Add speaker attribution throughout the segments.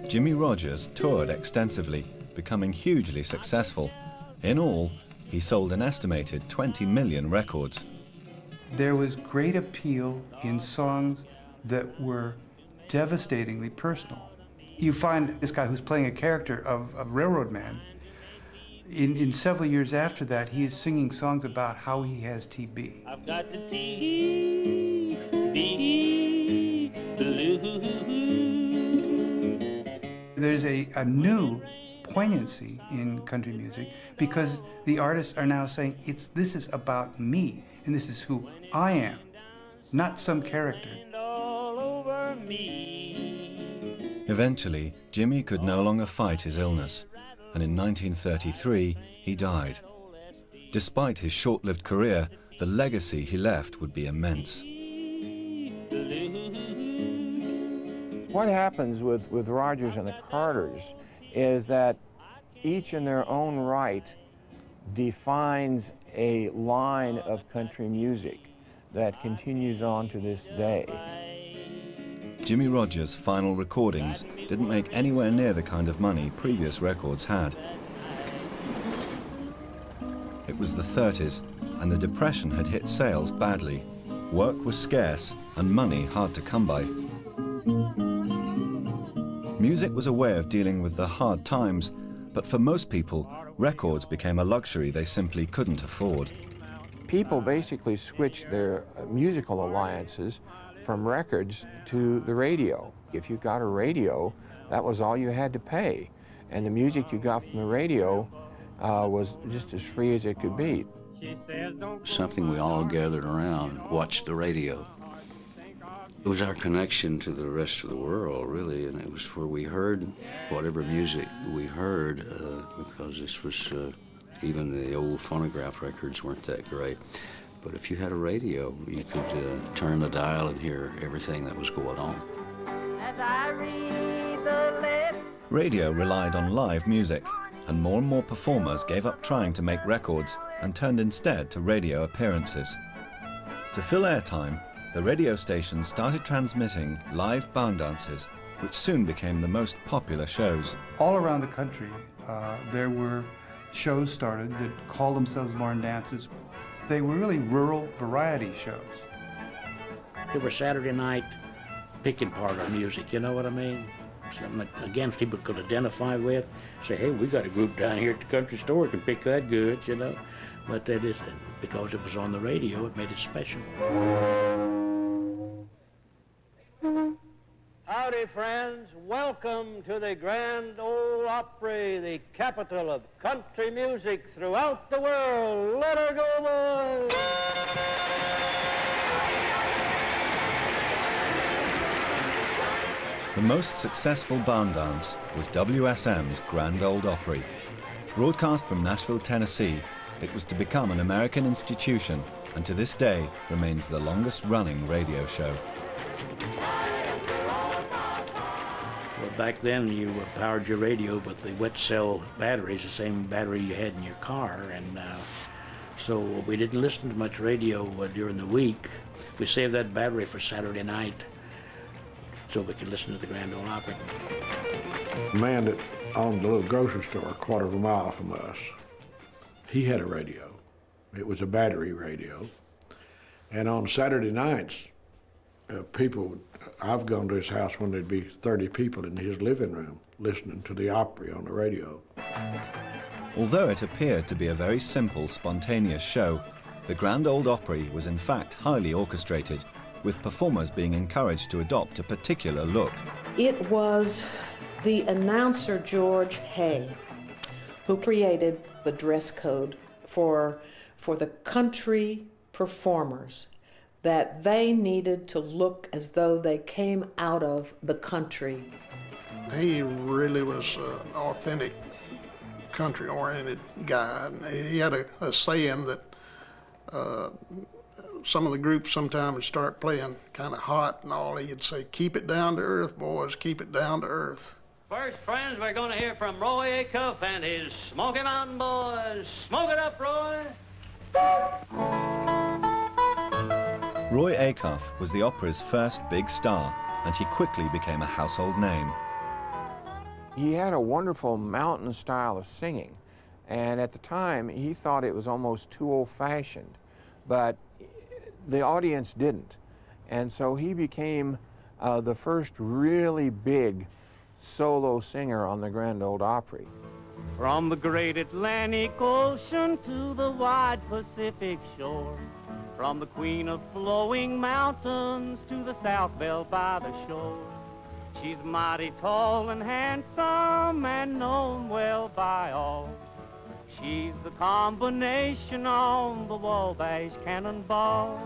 Speaker 1: Jimmie Rodgers toured extensively, becoming hugely successful. In all, he sold an estimated 20 million records.
Speaker 2: There was great appeal in songs that were devastatingly personal. You find this guy who's playing a character of a railroad man. In several years after that, he is singing songs about how he has TB.
Speaker 3: I've got the TB blues.
Speaker 2: There's a new poignancy in country music because the artists are now saying, this is about me, and this is who I am, not some character.
Speaker 3: All over me.
Speaker 1: Eventually, Jimmie could no longer fight his illness, and in 1933 he died. Despite his short-lived career, the legacy he left would be immense.
Speaker 4: What happens with Rodgers and the Carters is that each in their own right defines a line of country music that continues on to this day.
Speaker 1: Jimmie Rodgers' final recordings didn't make anywhere near the kind of money previous records had. It was the 30s, and the Depression had hit sales badly. Work was scarce, and money hard to come by. Music was a way of dealing with the hard times, but for most people, records became a luxury they simply couldn't afford.
Speaker 4: People basically switched their musical alliances from records to the radio. If you got a radio, that was all you had to pay. And the music you got from the radio was just as free as it could be.
Speaker 5: Something we all gathered around, watched the radio. It was our connection to the rest of the world, really, and it was where we heard whatever music we heard, because this was, even the old phonograph records weren't that great. But if you had a radio, you could turn the dial and hear everything that was going on.
Speaker 3: As I read the letter.
Speaker 1: Radio relied on live music, and more performers gave up trying to make records and turned instead to radio appearances. To fill airtime, the radio stations started transmitting live barn dances, which soon became the most popular shows.
Speaker 2: All around the country, there were shows started that called themselves barn dances. They were really rural variety shows.
Speaker 6: They were Saturday night picking parlor music, you know what I mean? Something that, again, people could identify with. Say, hey, we got a group down here at the country store can pick that good, you know? But that is, because it was on the radio, it made it special.
Speaker 3: Howdy, friends. Welcome to the Grand Ole Opry, the capital of country music throughout the world. Let her go, boys!
Speaker 1: The most successful barn dance was WSM's Grand Ole Opry. Broadcast from Nashville, Tennessee, it was to become an American institution, and to this day remains the longest-running radio show.
Speaker 6: Well, back then you powered your radio with the wet cell batteries, the same battery you had in your car, and so we didn't listen to much radio during the week. We saved that battery for Saturday night so we could listen to the Grand Ole Opry.
Speaker 7: The man that owned the little grocery store a quarter of a mile from us, he had a radio. It was a battery radio. And on Saturday nights, I've gone to his house when there'd be 30 people in his living room listening to the Opry on the radio.
Speaker 1: Although it appeared to be a very simple, spontaneous show, the Grand Ole Opry was in fact highly orchestrated, with performers being encouraged to adopt a particular look.
Speaker 8: It was the announcer, George Hay, who created the dress code for the country performers, that they needed to look as though they came out of the country.
Speaker 9: He really was an authentic, country-oriented guy. And he had a saying that some of the groups sometimes would start playing kind of hot and all. He'd say, "Keep it down to earth, boys, keep it down to earth."
Speaker 3: First, friends, we're going to hear from Roy Acuff and his Smoky Mountain Boys. Smoke it up, Roy!
Speaker 1: Roy Acuff was the opera's first big star, and he quickly became a household name.
Speaker 4: He had a wonderful mountain style of singing, and at the time he thought it was almost too old-fashioned, but the audience didn't. And so he became the first really big solo singer on the Grand Ole Opry.
Speaker 10: From the great Atlantic Ocean to the wide Pacific shore, from the queen of flowing mountains to the South Belle by the shore, she's mighty tall and handsome and known well by all. She's the combination on the Wabash Cannonball.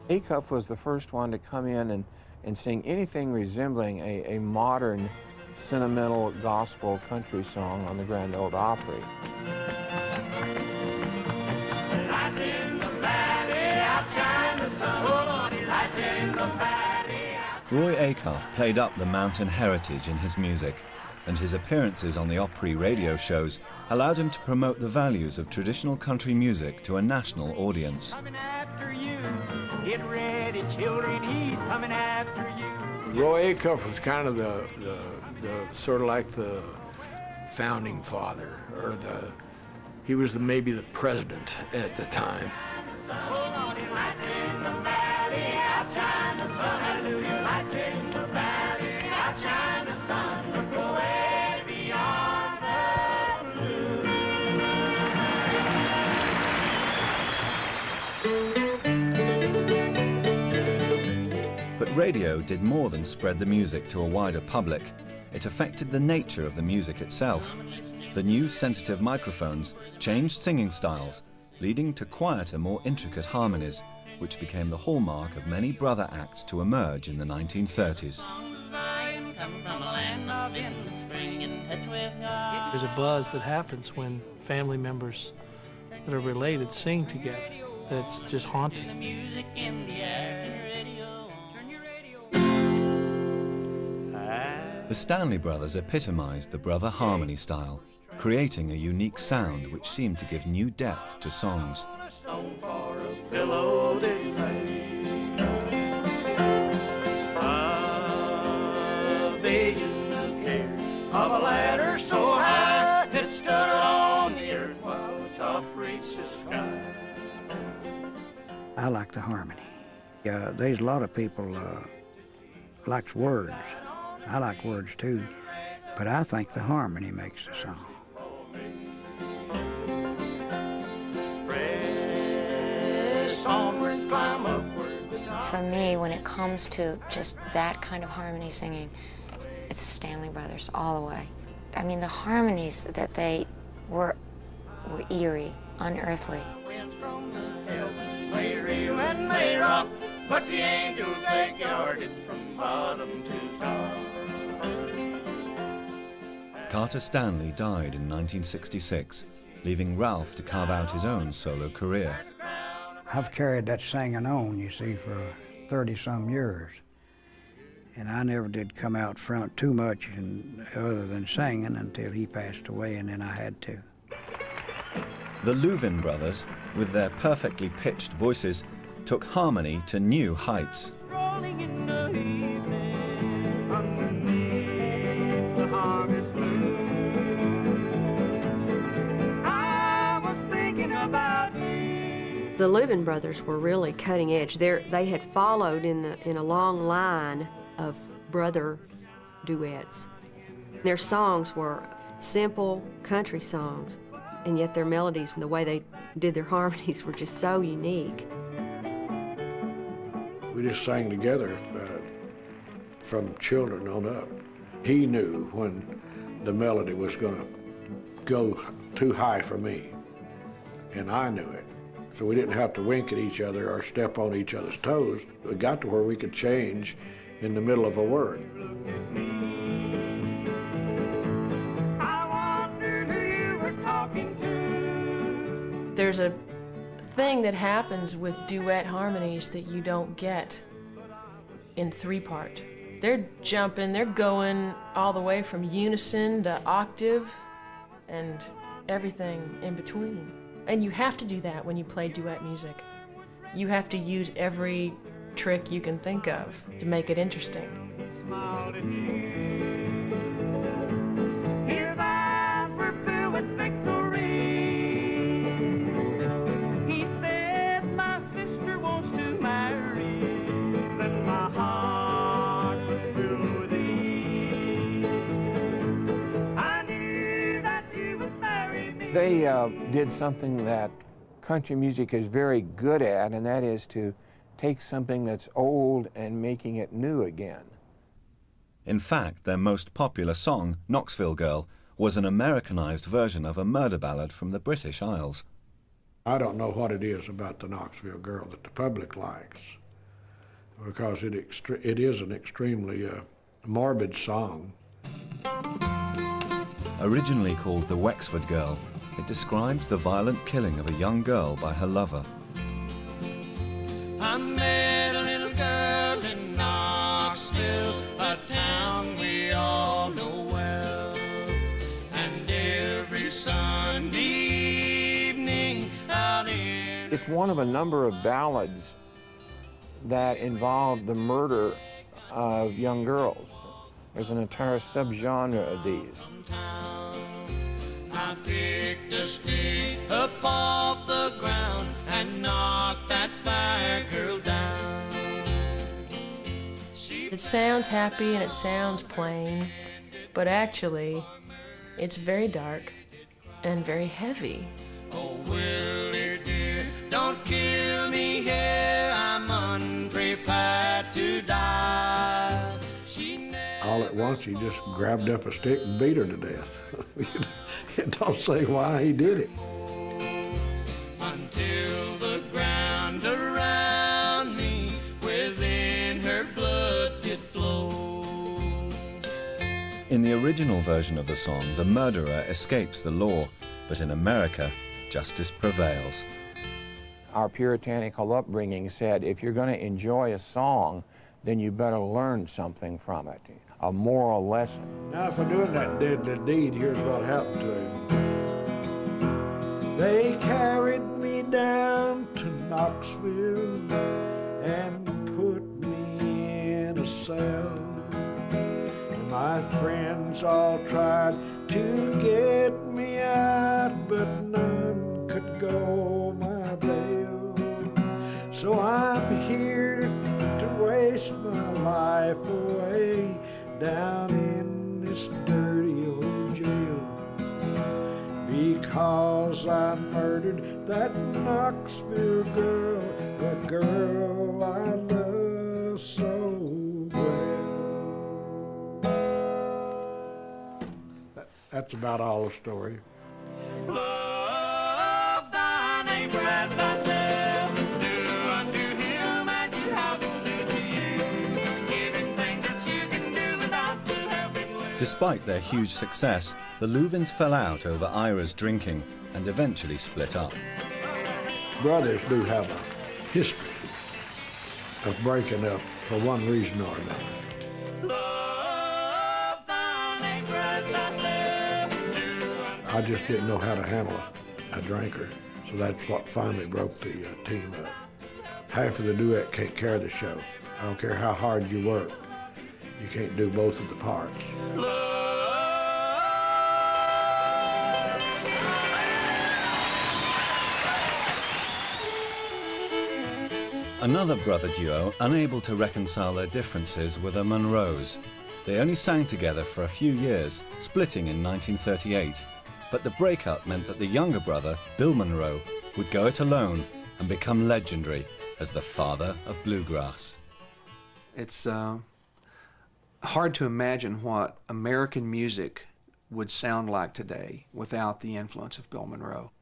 Speaker 4: Acuff was the first one to come in and sing anything resembling a modern, sentimental gospel country song on the Grand Ole Opry.
Speaker 10: Lights in the valley, outshine the sun. Lights in the valley.
Speaker 1: Roy Acuff played up the mountain heritage in his music, and his appearances on the Opry radio shows allowed him to promote the values of traditional country music to a national audience.
Speaker 10: Coming after you, get ready, children, he's coming after you.
Speaker 7: Roy Acuff was kind of the sort of like the founding father, or he was maybe the president at the time.
Speaker 1: But radio did more than spread the music to a wider public. It affected the nature of the music itself. The new sensitive microphones changed singing styles, leading to quieter, more intricate harmonies, which became the hallmark of many brother acts to emerge in the 1930s.
Speaker 11: There's a buzz that happens when family members that are related sing together that's just haunting.
Speaker 1: The Stanley Brothers epitomized the brother harmony style, creating a unique sound which seemed to give new depth to songs.
Speaker 10: Of a ladder so high it stood on the earth while the top reached the sky.
Speaker 12: I like the harmony. There's a lot of people likes words. I like words too, but I think the harmony makes the song.
Speaker 13: For me, when it comes to just that kind of harmony singing, it's the Stanley Brothers all the way. I mean, the harmonies that they were eerie, unearthly.
Speaker 10: But the angels, they guarded from bottom to top.
Speaker 1: Carter Stanley died in 1966, leaving Ralph to carve out his own solo career.
Speaker 12: I've carried that singing on, you see, for 30-some years. And I never did come out front too much other than singing until he passed away, and then I had to.
Speaker 1: The Louvin brothers, with their perfectly pitched voices, took harmony to new heights.
Speaker 10: Rolling in the evening, underneath the harvest moon, I was thinking about you.
Speaker 14: The Louvin brothers were really cutting edge. They had followed in a long line of brother duets. Their songs were simple country songs, and yet their melodies, the way they did their harmonies, were just so unique.
Speaker 7: We just sang together from children on up. He knew when the melody was going to go too high for me, and I knew it. So we didn't have to wink at each other or step on each other's toes. We got to where we could change in the middle of a word.
Speaker 10: I wondered who you were talking to.
Speaker 15: There's a thing that happens with duet harmonies that you don't get in three-part. They're jumping, they're going all the way from unison to octave and everything in between. And you have to do that when you play duet music. You have to use every trick you can think of to make it interesting.
Speaker 4: They did something that country music is very good at, and that is to take something that's old and making it new again.
Speaker 1: In fact, their most popular song, Knoxville Girl, was an Americanized version of a murder ballad from the British Isles.
Speaker 7: I don't know what it is about the Knoxville Girl that the public likes, because it is an extremely morbid song.
Speaker 1: Originally called the Wexford Girl, it describes the violent killing of a young girl by her lover.
Speaker 16: I met a little girl in Knoxville, a town we all know well, and every Sunday evening out in...
Speaker 4: It's one of a number of ballads that involve the murder of young girls. There's an entire subgenre of these.
Speaker 16: I picked a stick up off the ground and knocked that fire girl down.
Speaker 15: It sounds happy and it sounds plain, but actually it's very dark and very heavy.
Speaker 16: Oh, Willie dear, don't kill me here, I'm unprepared to die.
Speaker 7: All at once he just grabbed up a stick and beat her to death. It don't say why he did it.
Speaker 16: Until the ground around me within her blood did flow.
Speaker 1: In the original version of the song, the murderer escapes the law, but in America, justice prevails.
Speaker 4: Our puritanical upbringing said, if you're going to enjoy a song, then you better learn something from it, a moral lesson.
Speaker 7: Now, for doing that deadly deed, here's what happened to him. They carried me down to Knoxville and put me in a cell. And my friends all tried to get me out, but none could go my bail. So I'm here to waste my life away down in this dirty old jail, because I murdered that Knoxville girl, the girl I love so well. That's about all the story.
Speaker 16: Love thy neighbor as thyself, do unto him as you have him do to you. Give him things that you can do without to help him live.
Speaker 1: Despite their huge success, the Louvins fell out over Ira's drinking and eventually split up.
Speaker 7: Brothers do have a history of breaking up for one reason or another. I just didn't know how to handle a drinker, so that's what finally broke the team up. Half of the duet can't carry the show. I don't care how hard you work, you can't do both of the parts.
Speaker 1: Another brother duo, unable to reconcile their differences, were the Monroes. They only sang together for a few years, splitting in 1938. But the breakup meant that the younger brother, Bill Monroe, would go it alone and become legendary as the father of bluegrass.
Speaker 17: It's hard to imagine what American music would sound like today without the influence of Bill Monroe.